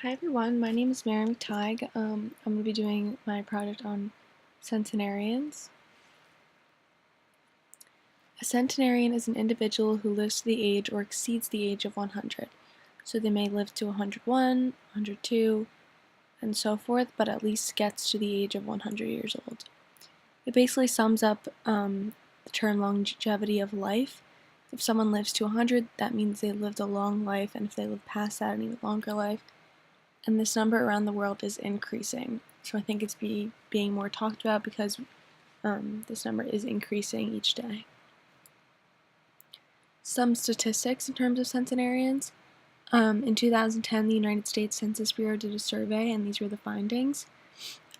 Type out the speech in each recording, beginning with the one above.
Hi everyone, my name is McTighe. I'm going to be doing my project on centenarians. A centenarian is an individual who lives to the age or exceeds the age of 100. So they may live to 101, 102, and so forth, but at least gets to the age of 100 years old. It basically sums up the term longevity of life. If someone lives to 100, that means they lived a long life, and if they live past that, an even longer life. And this number around the world is increasing. So I think it's being more talked about because this number is increasing each day. Some statistics in terms of centenarians. In 2010, the United States Census Bureau did a survey, and these were the findings.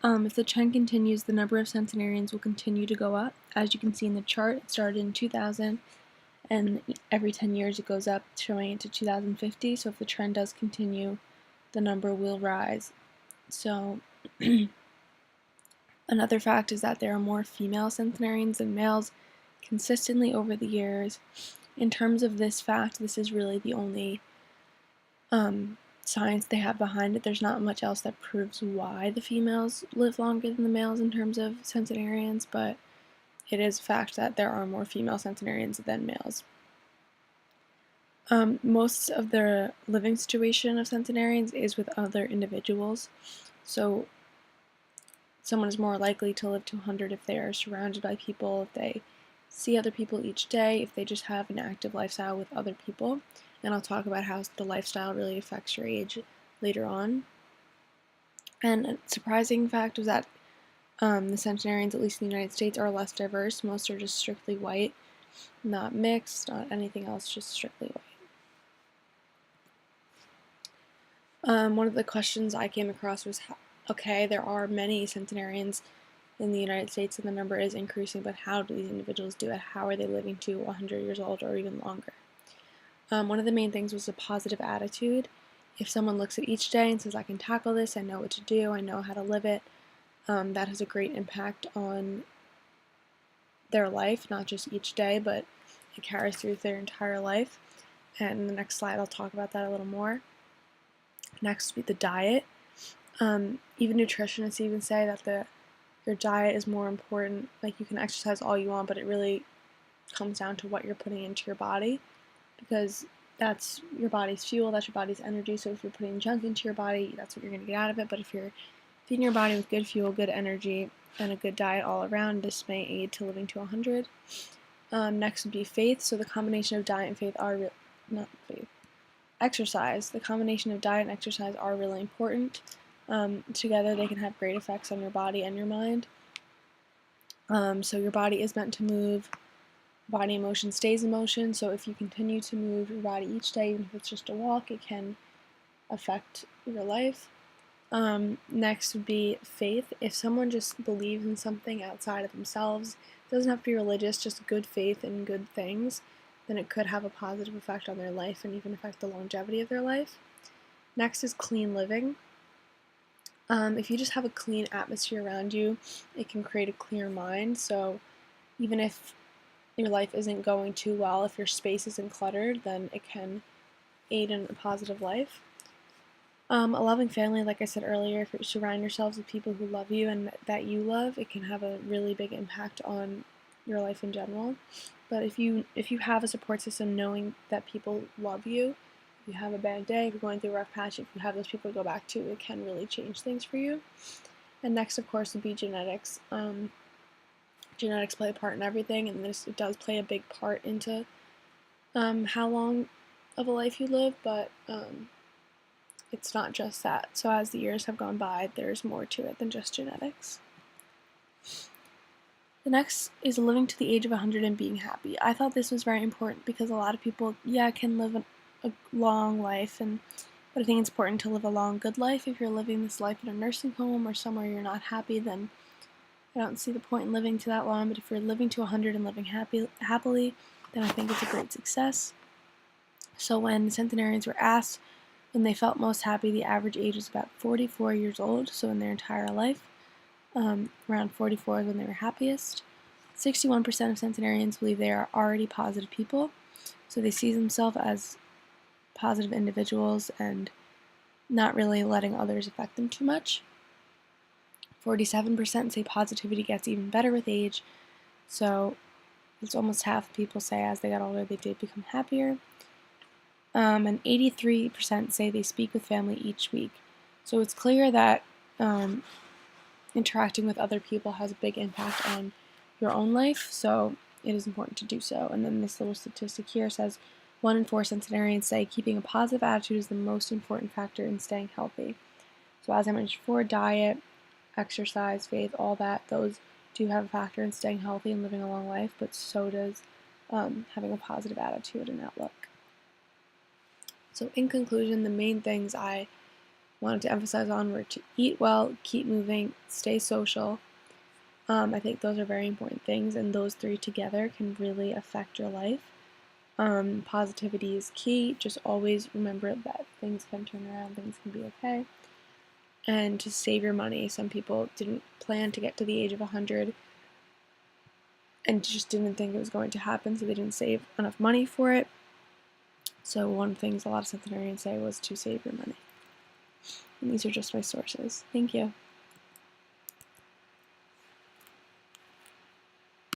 If the trend continues, the number of centenarians will continue to go up. As you can see in the chart, it started in 2000, and every 10 years it goes up, showing it to 2050. So if the trend does continue, the number will rise. So another fact is that there are more female centenarians than males consistently over the years. In terms of this fact, this is really the only science they have behind it. There's not much else that proves why the females live longer than the males in terms of centenarians, but it is a fact that there are more female centenarians than males. Most of the living situation of centenarians is with other individuals, so someone is more likely to live to 100 if they are surrounded by people, if they see other people each day, if they just have an active lifestyle with other people. And I'll talk about how the lifestyle really affects your age later on. And a surprising fact was that the centenarians, at least in the United States, are less diverse. Most are just strictly white, not mixed, not anything else, just strictly white. One of the questions I came across was, okay, there are many centenarians in the United States and the number is increasing, but how do these individuals do it? How are they living to 100 years old or even longer? One of the main things was a positive attitude. If someone looks at each day and says, I can tackle this, I know what to do, I know how to live it, that has a great impact on their life, not just each day, but it carries through their entire life. And in the next slide, I'll talk about that a little more. Next would be the diet. Even nutritionists even say that your diet is more important. Like, you can exercise all you want, but it really comes down to what you're putting into your body, because that's your body's fuel, that's your body's energy. So if you're putting junk into your body, that's what you're going to get out of it. But if you're feeding your body with good fuel, good energy, and a good diet all around, this may aid to living to 100. Next would be faith. So the combination of diet and faith are exercise. The combination of diet and exercise are really important. Together they can have great effects on your body and your mind. So your body is meant to move. Body in motion stays in motion. So if you continue to move your body each day, even if it's just a walk, it can affect your life. Next would be faith. If someone just believes in something outside of themselves, it doesn't have to be religious, just good faith in good things, then it could have a positive effect on their life and even affect the longevity of their life. Next is clean living. If you just have a clean atmosphere around you, it can create a clear mind. So even if your life isn't going too well, if your space isn't cluttered, then it can aid in a positive life. A loving family, like I said earlier, if you surround yourselves with people who love you and that you love, it can have a really big impact on your life in general. But if you have a support system, knowing that people love you, if you have a bad day, if you're going through a rough patch, if you have those people to go back to, it can really change things for you. And next, of course, would be genetics. Genetics play a part in everything, and it does play a big part into how long of a life you live, but it's not just that. So as the years have gone by, there's more to it than just genetics. The next is living to the age of 100 and being happy. I thought this was very important because a lot of people, can live a long life, but I think it's important to live a long, good life. If you're living this life in a nursing home or somewhere you're not happy, then I don't see the point in living to that long. But if you're living to 100 and living happily, then I think it's a great success. So when centenarians were asked when they felt most happy, the average age was about 44 years old, so in their entire life. Around 44 is when they were happiest. 61% of centenarians believe they are already positive people, so they see themselves as positive individuals, and not really letting others affect them too much. 47% say positivity gets even better with age, so it's almost half people say as they got older they did become happier. And 83% say they speak with family each week. So it's clear that interacting with other people has a big impact on your own life, so it is important to do so. And then this little statistic here says 1 in 4 centenarians say keeping a positive attitude is the most important factor in staying healthy. So as I mentioned before, diet, exercise, faith, all that, those do have a factor in staying healthy and living a long life, but so does having a positive attitude and outlook. So in conclusion, the main things I wanted to emphasize on were to eat well, keep moving, stay social. I think those are very important things, and those three together can really affect your life. Positivity is key. Just always remember that things can turn around, things can be okay. And to save your money. Some people didn't plan to get to the age of 100 and just didn't think it was going to happen, so they didn't save enough money for it. So one of the things a lot of centenarians say was to save your money. And these are just my sources. Thank you.